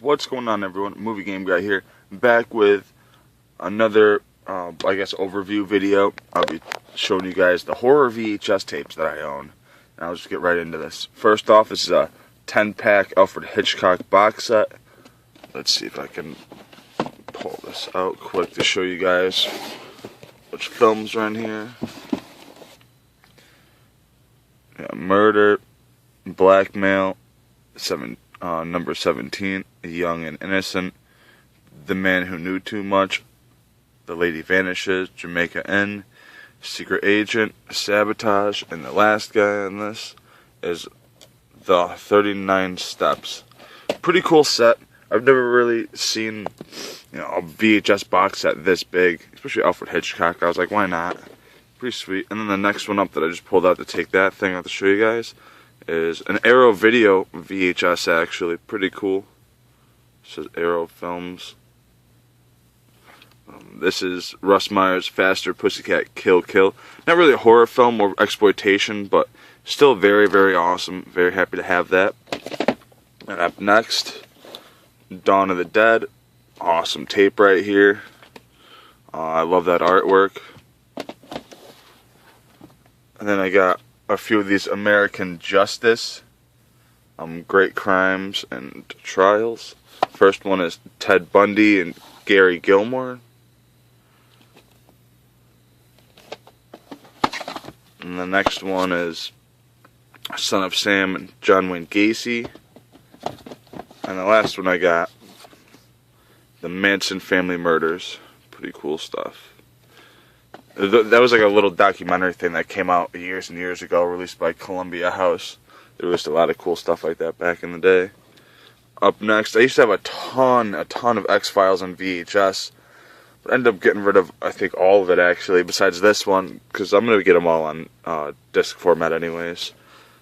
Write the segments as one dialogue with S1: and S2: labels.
S1: What's going on, everyone? Movie Game Guy here, back with another, I guess, overview video. I'll be showing you guys the horror VHS tapes that I own, and I'll just get right into this. First off, this is a 10-pack Alfred Hitchcock box set. Let's see if I can pull this out quick to show you guys which films are in here. Yeah, Murder, Blackmail, number 17, Young and Innocent, The Man Who Knew Too Much, The Lady Vanishes, Jamaica Inn, Secret Agent, Sabotage, and the last guy on this is The 39 Steps. Pretty cool set. I've never really seen, a VHS box set this big, especially Alfred Hitchcock. I was like, why not? Pretty sweet. And then the next one up that I just pulled out to take that thing out to show you guys is an Arrow Video VHS, actually. Pretty cool. It says Arrow Films. This is Russ Meyer's Faster Pussycat Kill Kill. Not really a horror film, more exploitation, but still very, very awesome. Very happy to have that. And up next, Dawn of the Dead. Awesome tape right here. I love that artwork. And then I got a few of these American Justice, Great Crimes and Trials. First one is Ted Bundy and Gary Gilmore. And the next one is Son of Sam and John Wayne Gacy. And the last one I got, the Manson Family Murders. Pretty cool stuff. That was like a little documentary thing that came out years and years ago, released by Columbia House. They released a lot of cool stuff like that back in the day. Up next, I used to have a ton of XFiles on VHS. But I ended up getting rid of, I think, all of it, actually, besides this one, because I'm going to get them all on disc format anyways.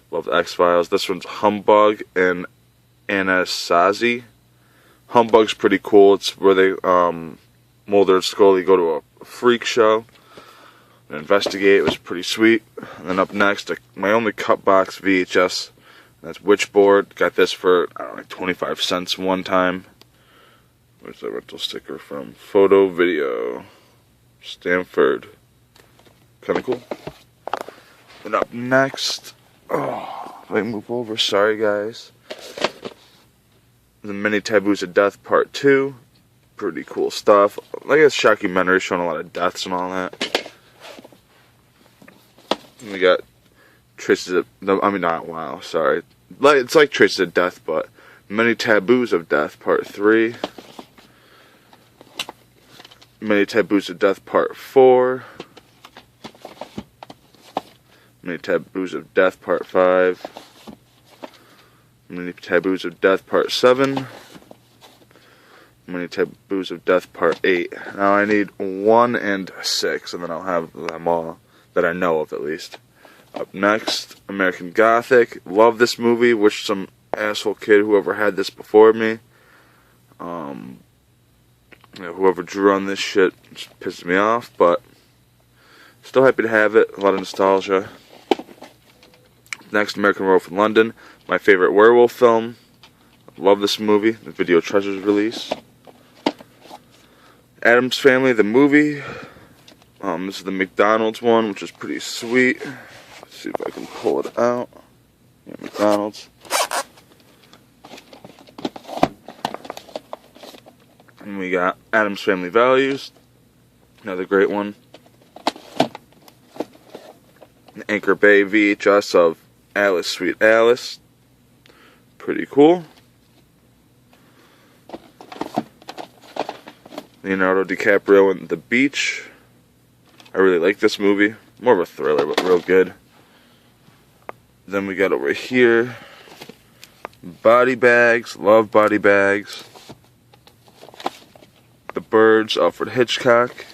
S1: Love the XFiles. This one's Humbug and Anasazi. Humbug's pretty cool. It's where they, Mulder and Scully go to a freak show and investigate. It was pretty sweet. And then up next, my only cut box VHS. That's Witchboard. Got this for, I don't know, like 25 cents one time. Where's the rental sticker from? Photo Video. Stanford. Kind of cool. And up next, if I move over, sorry guys. The Many Taboos of Death Part 2. Pretty cool stuff. Like a shockumentary showing a lot of deaths and all that. And we got Traces of, sorry. It's like Traces of Death, but Many Taboos of Death Part 3. Many Taboos of Death Part 4. Many Taboos of Death Part 5. Many Taboos of Death Part 7. Many Taboos of Death Part 8. Now I need 1 and 6, and then I'll have them all that I know of, at least. Up next, American Gothic. Love this movie. Wish some asshole kid whoever had this before me. Whoever drew on this shit just pisses me off, but still happy to have it. A lot of nostalgia. Next, American Werewolf in London. My favorite werewolf film. Love this movie. The Video Treasures release. Addams Family, the movie. This is the McDonald's one, which is pretty sweet. Let's see if I can pull it out. Yeah, McDonald's. And we got Addams Family Values. Another great one. An Anchor Bay VHS of Alice, Sweet Alice. Pretty cool. Leonardo DiCaprio and The Beach. I really like this movie. More of a thriller, but real good. Then we got over here Body Bags. Love Body Bags. The Birds, Alfred Hitchcock.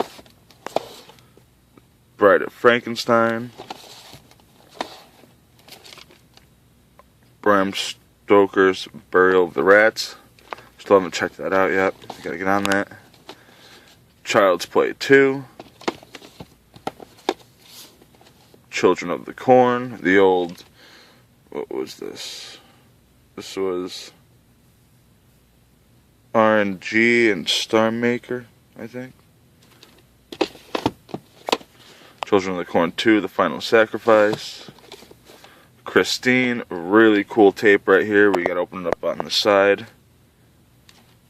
S1: Bride of Frankenstein. Bram Stoker's Burial of the Rats. Still haven't checked that out yet. Gotta get on that. Child's Play 2. Children of the Corn. The old... What was this? This was RNG and Star Maker, I think. Children of the Corn 2, The Final Sacrifice. Christine, really cool tape right here. We gotta open it up on the side.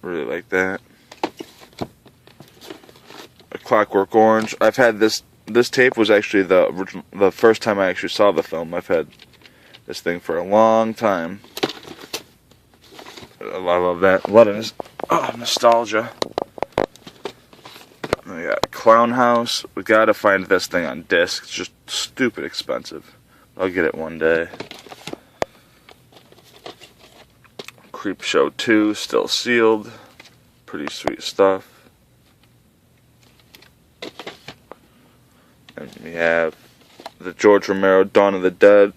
S1: Really like that. A Clockwork Orange. I've had this tape was actually the first time I actually saw the film. I've had this thing for a long time. I love that. A lot of nostalgia. We got Clown House. We gotta find this thing on disc. It's just stupid expensive. I'll get it one day. Creep Show 2, still sealed. Pretty sweet stuff. And we have the George Romero Dawn of the Dead,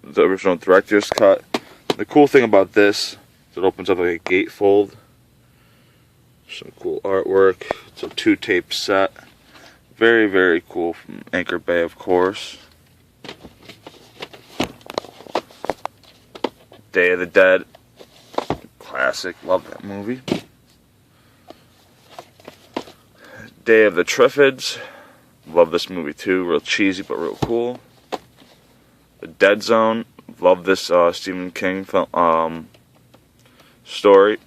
S1: the original director's cut. The cool thing about this is it opens up like a gatefold. Some cool artwork. It's a 2-tape set. Very, very cool from Anchor Bay, of course. Day of the Dead. Classic. Love that movie. Day of the Triffids. Love this movie too. Real cheesy but real cool. The Dead Zone. Love this Stephen King film, story.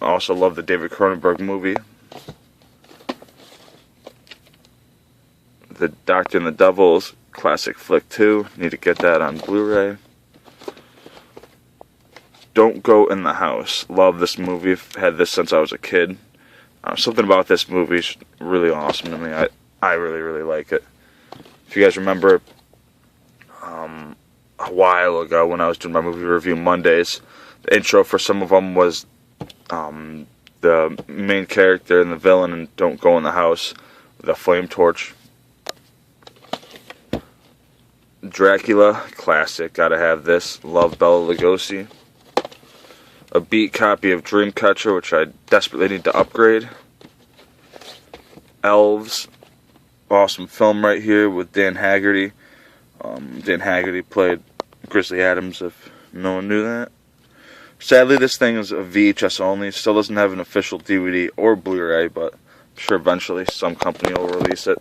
S1: Also love the David Cronenberg movie. The Doctor and the Devils. Classic flick too. Need to get that on Blu-ray. Don't Go in the House. Love this movie. I've had this since I was a kid. Something about this movie is really awesome to me. I really, really like it. If you guys remember, a while ago when I was doing my movie review Mondays, the intro for some of them was the main character and the villain in Don't Go in the House with a flame torch. Dracula, classic. Gotta have this. Love Bela Lugosi. A beat copy of Dreamcatcher, which I desperately need to upgrade. Elves. Awesome film right here with Dan Haggerty. Dan Haggerty played Grizzly Adams, if no one knew that. Sadly, this thing is a VHS only. Still doesn't have an official DVD or Blu-ray, but I'm sure eventually some company will release it.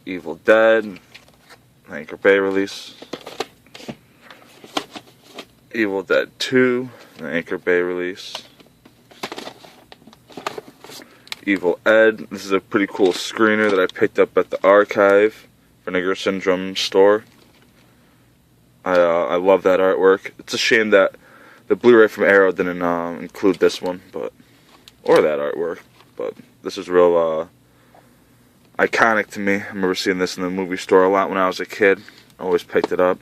S1: Evil Dead. Anchor Bay release. Evil Dead 2. An Anchor Bay release. Evil Ed. This is a pretty cool screener that I picked up at the Archive, Vinegar Syndrome store. I love that artwork. It's a shame that the Blu-ray from Arrow didn't include this one, or that artwork. But this is real iconic to me. I remember seeing this in the movie store a lot when I was a kid. I always picked it up.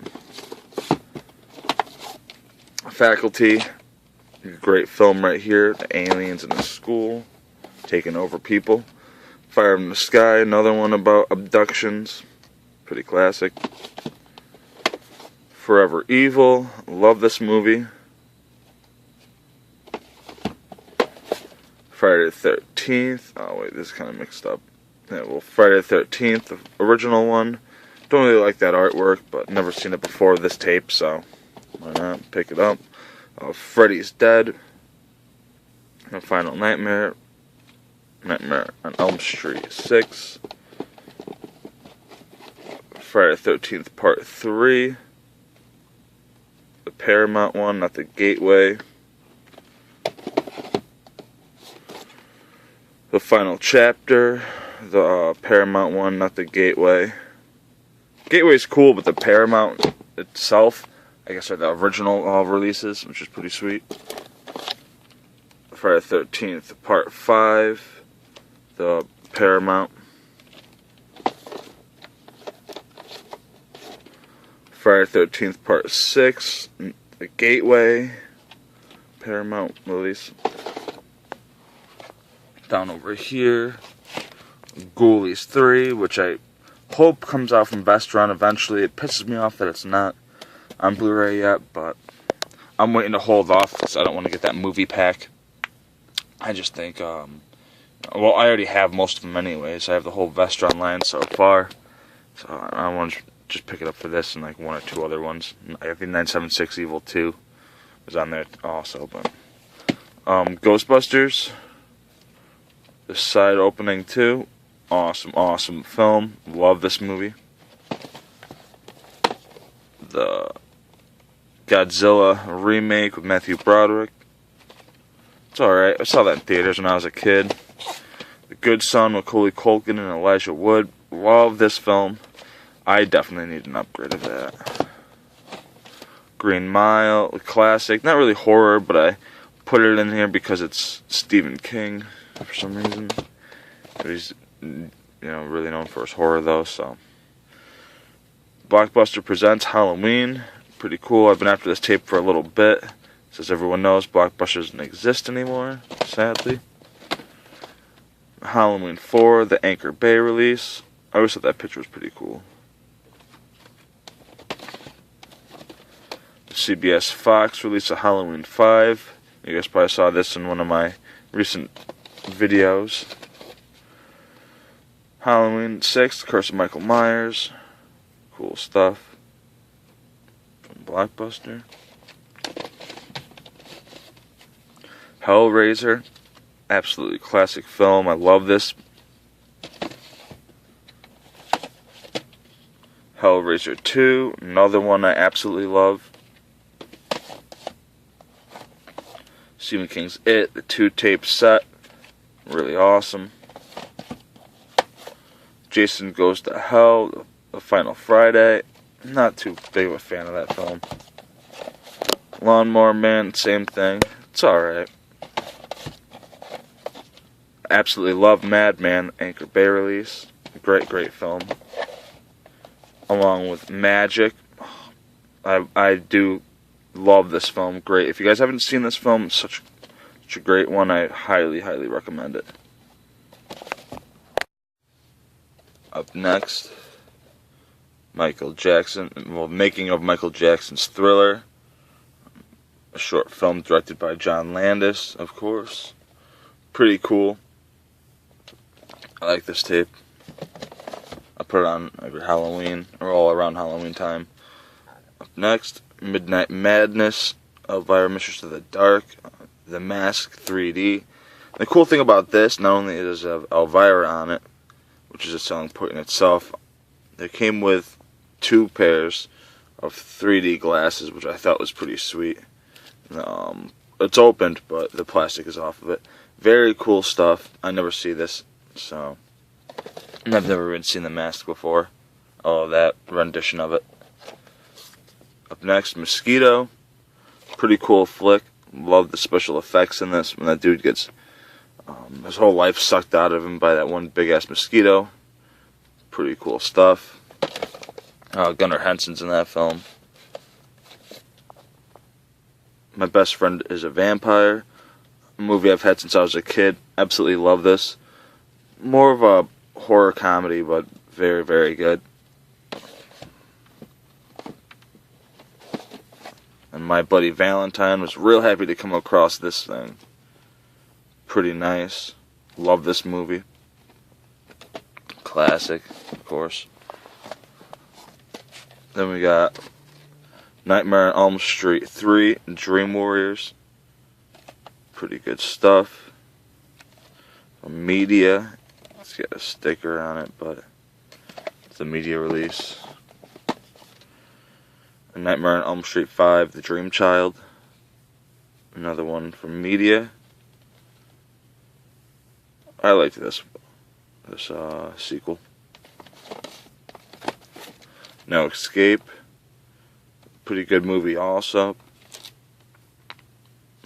S1: Faculty. Great film right here. The aliens in the school taking over people. Fire in the Sky, another one about abductions. Pretty classic. Forever Evil. Love this movie. Friday the 13th. Oh wait, this is kind of mixed up. Yeah, well, Friday the 13th, the original one. Don't really like that artwork, but never seen it before this tape, so why not pick it up. Freddy's Dead. The Final Nightmare. Nightmare on Elm Street 6. Friday the 13th Part 3. The Paramount one, not the Gateway. The Final Chapter. The Paramount one, not the Gateway. Gateway's cool, but the Paramount itself, I guess, are the original releases, which is pretty sweet. Friday the 13th Part 5. The Paramount. Friday the 13th Part 6. The Gateway. Paramount release. Down over here. Ghoulies 3, which I hope comes out from Vestron eventually. It pisses me off that it's not on Blu-ray yet, but I'm waiting to hold off because I don't want to get that movie pack. I just think, well, I already have most of them anyways. I have the whole Vestron line so far, so I want to just pick it up for this and like one or two other ones. I think 976 Evil 2 was on there also, but Ghostbusters, the side opening too. Awesome film. Love this movie. The Godzilla remake with Matthew Broderick. It's alright. I saw that in theaters when I was a kid. The Good Son with Macaulay Culkin and Elijah Wood. Love this film. I definitely need an upgrade of that. Green Mile, a classic. Not really horror, but I put it in here because it's Stephen King for some reason. He's, really known for his horror though. So, Blockbuster Presents Halloween. Pretty cool. I've been after this tape for a little bit. As everyone knows, Blockbuster doesn't exist anymore, sadly. Halloween 4, the Anchor Bay release. I always thought that picture was pretty cool. CBS Fox released a Halloween 5. You guys probably saw this in one of my recent videos. Halloween 6, Curse of Michael Myers. Cool stuff from Blockbuster. Hellraiser, absolutely classic film. I love this. Hellraiser 2, another one I absolutely love. Stephen King's It, the 2-tape set, really awesome. Jason Goes to Hell, The Final Friday, not too big of a fan of that film. Lawnmower Man, same thing, it's alright. Absolutely love Madman, Anchor Bay release, great film. Along with Magic, I do love this film. Great. If you guys haven't seen this film, it's such a great one. I highly recommend it. Up next, Michael Jackson. Well, making of Michael Jackson's Thriller. A short film directed by John Landis, of course. Pretty cool. I like this tape. I put it on every Halloween, or all around Halloween time. Up next, Midnight Madness, Elvira Mistress of the Dark, The Mask 3D. The cool thing about this, not only does it have Elvira on it, which is a selling point in itself, it came with 2 pairs of 3D glasses, which I thought was pretty sweet. It's opened, but the plastic is off of it. Very cool stuff. I never see this, so I've never even seen The Mask before. Oh, that rendition of it. Up next, Mosquito. Pretty cool flick. Love the special effects in this when that dude gets his whole life sucked out of him by that one big ass mosquito. Pretty cool stuff. Gunnar Henson's in that film. My Best Friend is a Vampire. A movie I've had since I was a kid. Absolutely love this. More of a horror comedy, but very good. And My Bloody Valentine, was real happy to come across this thing. Pretty nice. Love this movie. Classic, of course. Then we got Nightmare on Elm Street 3, Dream Warriors. Pretty good stuff. Media. It's got a sticker on it, but it's a media release. And Nightmare on Elm Street 5, The Dream Child. Another one from media. I liked this sequel. No Escape. Pretty good movie also.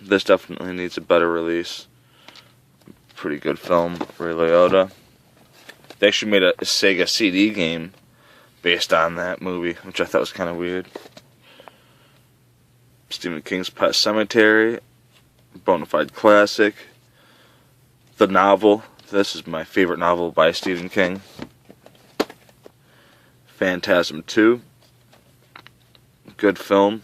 S1: This definitely needs a better release. Pretty good film. Ray Liotta. They actually made a Sega CD game based on that movie, which I thought was kind of weird. Stephen King's Pet Sematary. Bonafide classic. The novel. This is my favorite novel by Stephen King. Phantasm 2. Good film.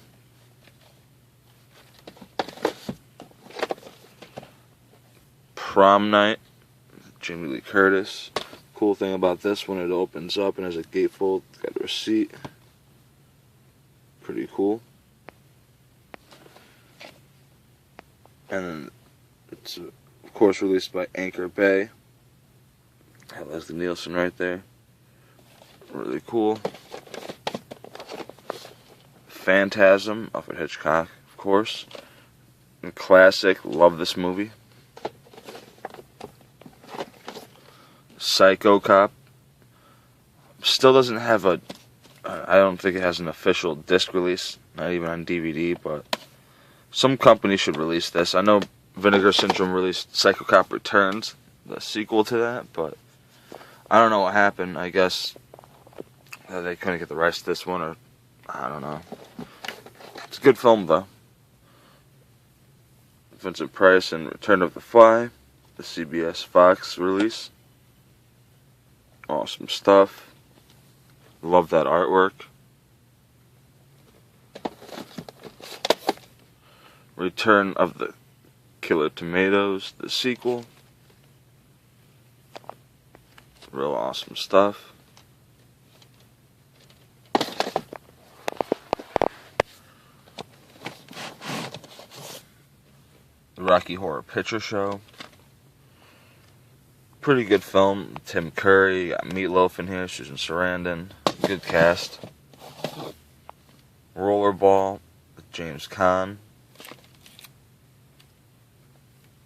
S1: Prom Night. Jamie Lee Curtis. Cool thing about this one, it opens up and has a gatefold. It's got a receipt. Pretty cool. And then It's, of course, released by Anchor Bay. Have Leslie Nielsen right there. Really cool. Phantasm, Alfred Hitchcock, of course. And classic, love this movie. Psycho Cop. Still doesn't have I don't think it has an official disc release, not even on DVD, but some company should release this. I know Vinegar Syndrome released Psycho Cop Returns, the sequel to that, but I don't know what happened. I guess they couldn't get the rights to this one, or I don't know. It's a good film, though. Vincent Price and Return of the Fly, the CBS Fox release. Awesome stuff. Love that artwork. Return of the Killer Tomatoes, the sequel. Real awesome stuff. The Rocky Horror Picture Show. Pretty good film. Tim Curry, got Meatloaf in here, Susan Sarandon. Good cast. Rollerball with James Caan.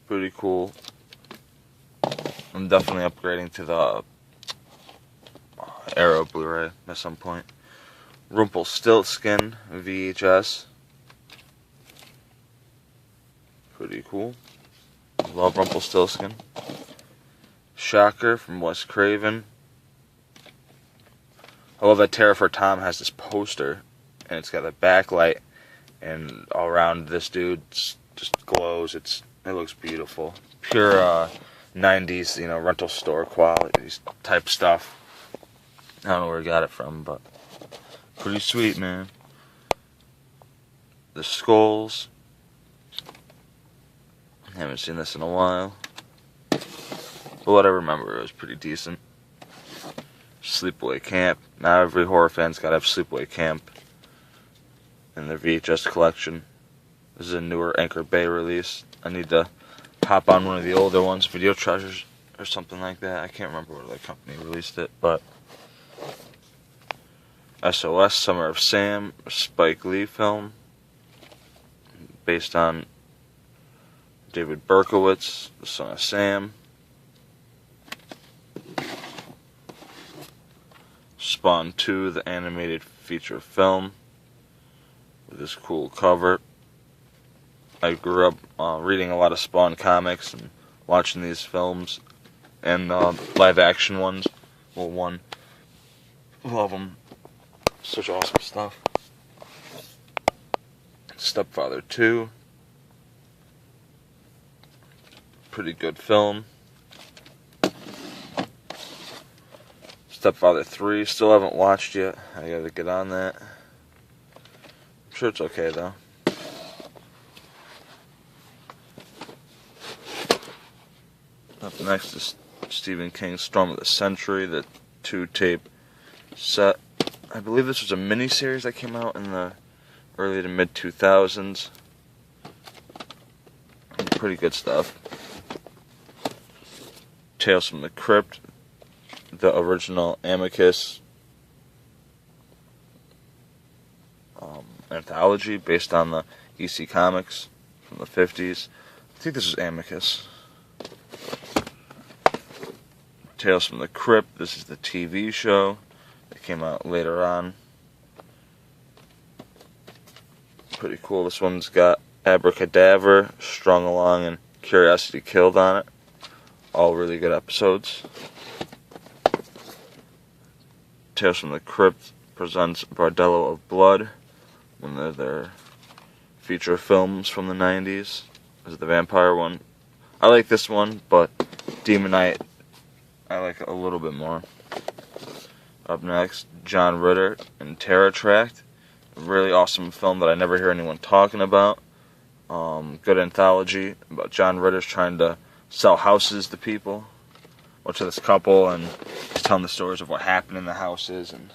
S1: Pretty cool. I'm definitely upgrading to the Arrow Blu-ray at some point. Rumpelstiltskin VHS. Pretty cool. Love Rumpelstiltskin. Shocker from Wes Craven. I love that Terror for Tom has this poster, and it's got a backlight, and all around this dude just glows. It looks beautiful. Pure 90s, rental store quality type stuff. I don't know where he got it from, but pretty sweet, man. The Skulls. Haven't seen this in a while. But what I remember, it was pretty decent. Sleepaway Camp. Now every horror fan's got to have Sleepaway Camp in their VHS collection. This is a newer Anchor Bay release. I need to hop on one of the older ones, Video Treasures or something like that. I can't remember where the company released it, but SOS, Summer of Sam, a Spike Lee film based on David Berkowitz, the son of Sam. Spawn 2, the animated feature film with this cool cover. I grew up reading a lot of Spawn comics and watching these films and live action ones. Well, one. Love them. Such awesome stuff. Stepfather 2. Pretty good film. Stepfather 3, still haven't watched yet. I gotta get on that. I'm sure it's okay though. Up next is Stephen King's Storm of the Century, the 2-tape set. I believe this was a miniseries that came out in the early to mid 2000s. Pretty good stuff. Tales from the Crypt, the original Amicus anthology based on the EC Comics from the 50s. I think this is Amicus. Tales from the Crypt, this is the TV show that came out later on. Pretty cool. This one's got Abracadabra, Strung Along, and Curiosity Killed on it. All really good episodes. Tales from the Crypt presents Bordello of Blood, one of their feature films from the 90s. This is the vampire one. I like this one, but Demon Knight I like a little bit more. Up next, John Ritter and Terror Tract. A really awesome film that I never hear anyone talking about. Good anthology about John Ritter's trying to sell houses to people, or to this couple, and he's telling the stories of what happened in the houses, and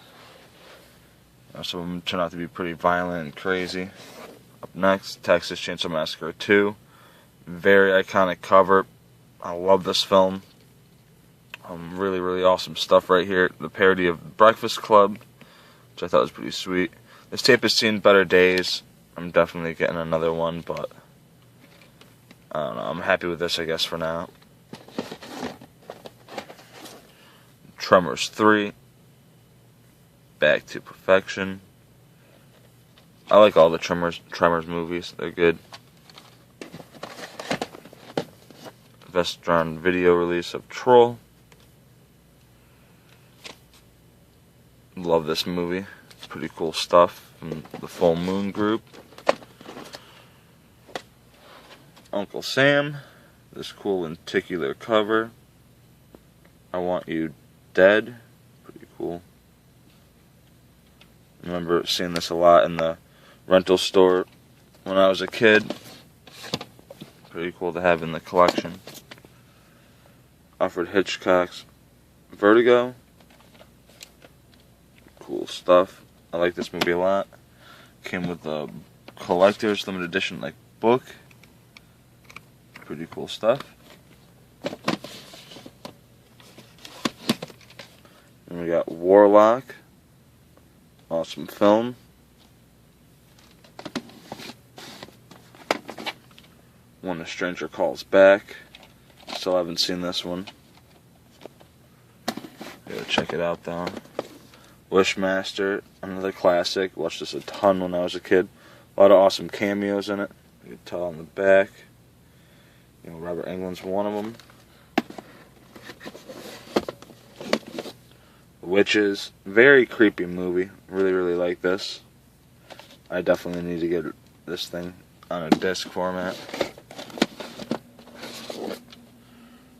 S1: some of them turn out to be pretty violent and crazy. Up next, Texas Chainsaw Massacre 2, Very iconic cover. I love this film. Really, really awesome stuff right here. The parody of Breakfast Club, which I thought was pretty sweet. This tape has seen better days. I'm definitely getting another one, but I don't know. I'm happy with this, I guess, for now. Tremors 3. Back to Perfection. I like all the Tremors movies. They're good. Vestron video release of Troll. Love this movie. It's pretty cool stuff from the Full Moon Group. Uncle Sam. This cool lenticular cover. I Want You Dead. Pretty cool. I remember seeing this a lot in the rental store when I was a kid. Pretty cool to have in the collection. Alfred Hitchcock's Vertigo. Cool stuff. I like this movie a lot. Came with a collector's limited edition like book. Pretty cool stuff. And we got Warlock. Awesome film. When a Stranger Calls Back. Still haven't seen this one. Gotta check it out though. Wishmaster, another classic. Watched this a ton when I was a kid. A lot of awesome cameos in it. You can tell on the back. You know, Robert Englund's one of them. Witches, very creepy movie. Really, really like this. I definitely need to get this thing on a disc format.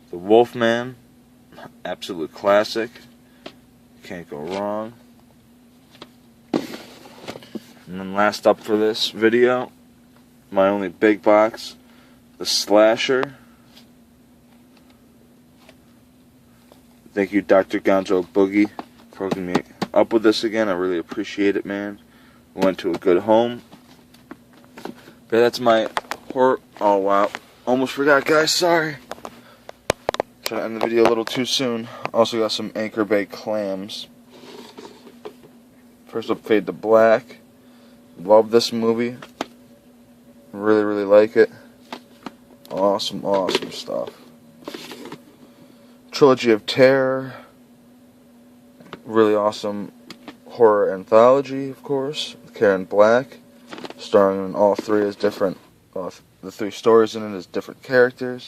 S1: The Wolfman, absolute classic. Can't go wrong. And then last up for this video, my only big box, The Slasher. Thank you, Dr. Gonzo Boogie, for hooking me up with this again. I really appreciate it, man. Went to a good home. But that's my horror. Oh, wow. Almost forgot, guys. Sorry. Trying to end the video a little too soon. Also got some Anchor Bay clams. First up, Fade to Black. Love this movie. Really, really like it. Awesome, awesome stuff. Trilogy of Terror. Really awesome horror anthology, of course. With Karen Black. Starring in all three as different. The three stories in it as different characters.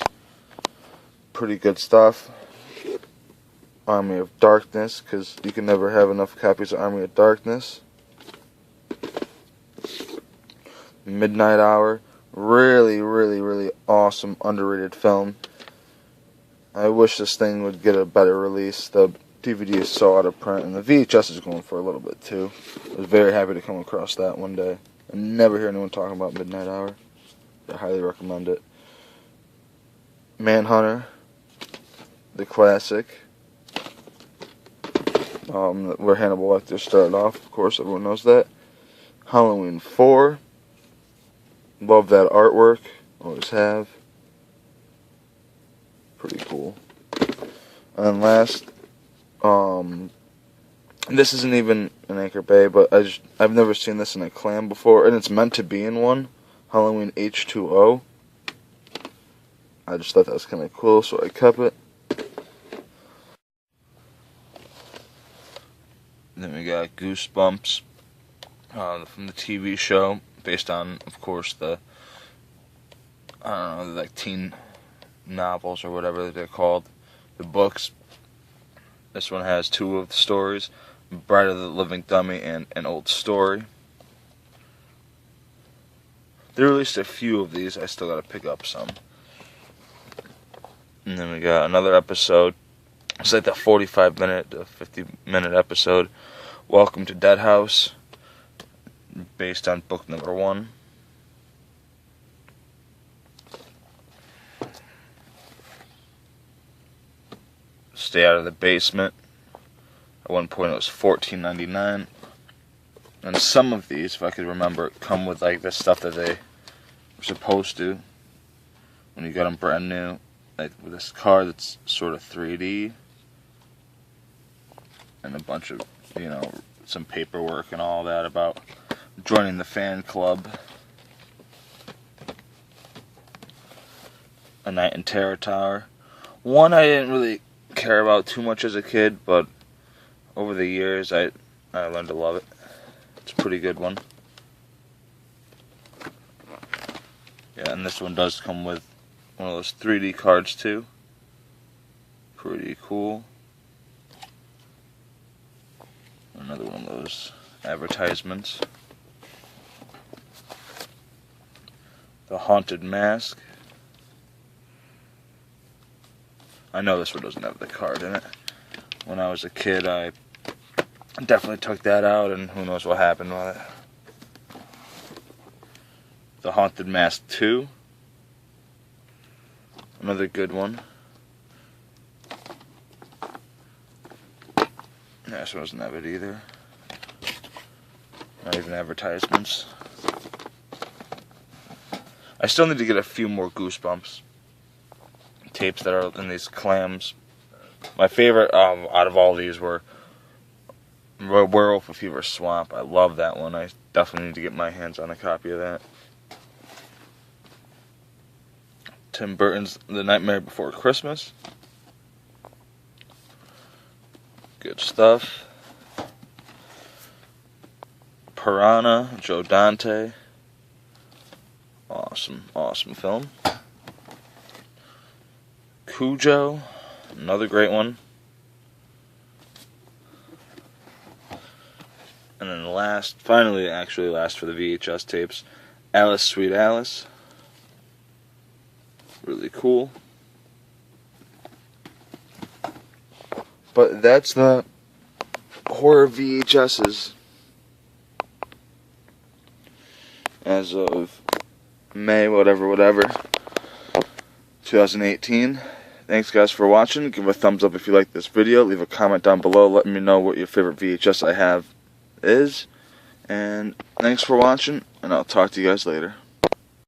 S1: Pretty good stuff. Army of Darkness, because you can never have enough copies of Army of Darkness. Midnight Hour. Really, really, really awesome, underrated film. I wish this thing would get a better release. The DVD is so out of print, and the VHS is going for a little bit too. I was very happy to come across that one day. I never hear anyone talking about Midnight Hour. I highly recommend it. Manhunter, the classic. Where Hannibal Lecter started off, of course, everyone knows that. Halloween 4. Love that artwork. Always have. Pretty cool. And then last, this isn't even an Anchor Bay, but I've never seen this in a clam before, and it's meant to be in one. Halloween H2O. I just thought that was kind of cool, so I kept it. Then we got Goosebumps from the TV show, based on, of course, the, I don't know, like teen novels or whatever they're called, the books. This one has two of the stories, Bride of the Living Dummy and An Old Story. They released a few of these, I still gotta pick up some. And then we got another episode. It's like that 45-minute to 50-minute episode. Welcome to Dead House, based on book number 1. Stay Out of the Basement. At one point it was $14.99. And some of these, if I could remember, come with like the stuff that they were supposed to. when you got them brand new, like with this card that's sort of 3D, and a bunch of, you know, some paperwork and all that about joining the fan club. A Night in Terror Tower. One I didn't really care about too much as a kid, but over the years I learned to love it. It's a pretty good one. Yeah, and this one does come with one of those 3D cards too. Pretty cool. Another one of those advertisements. The Haunted Mask. I know this one doesn't have the card in it. When I was a kid, I definitely took that out, and who knows what happened with it. The Haunted Mask 2. Another good one. Yeah, this one doesn't have it either. Not even advertisements. I still need to get a few more Goosebumps tapes that are in these clams. My favorite out of all these were Werewolf of Fever Swamp. I love that one. I definitely need to get my hands on a copy of that. Tim Burton's The Nightmare Before Christmas. Good stuff. Piranha, Joe Dante. Awesome film. Cujo, another great one. And then last for the VHS tapes, Alice, Sweet Alice. Really cool. But that's the horror VHSs as of May, whatever, 2018. Thanks guys for watching. Give a thumbs up if you like this video. Leave a comment down below letting me know what your favorite VHS I have is. And thanks for watching, and I'll talk to you guys later.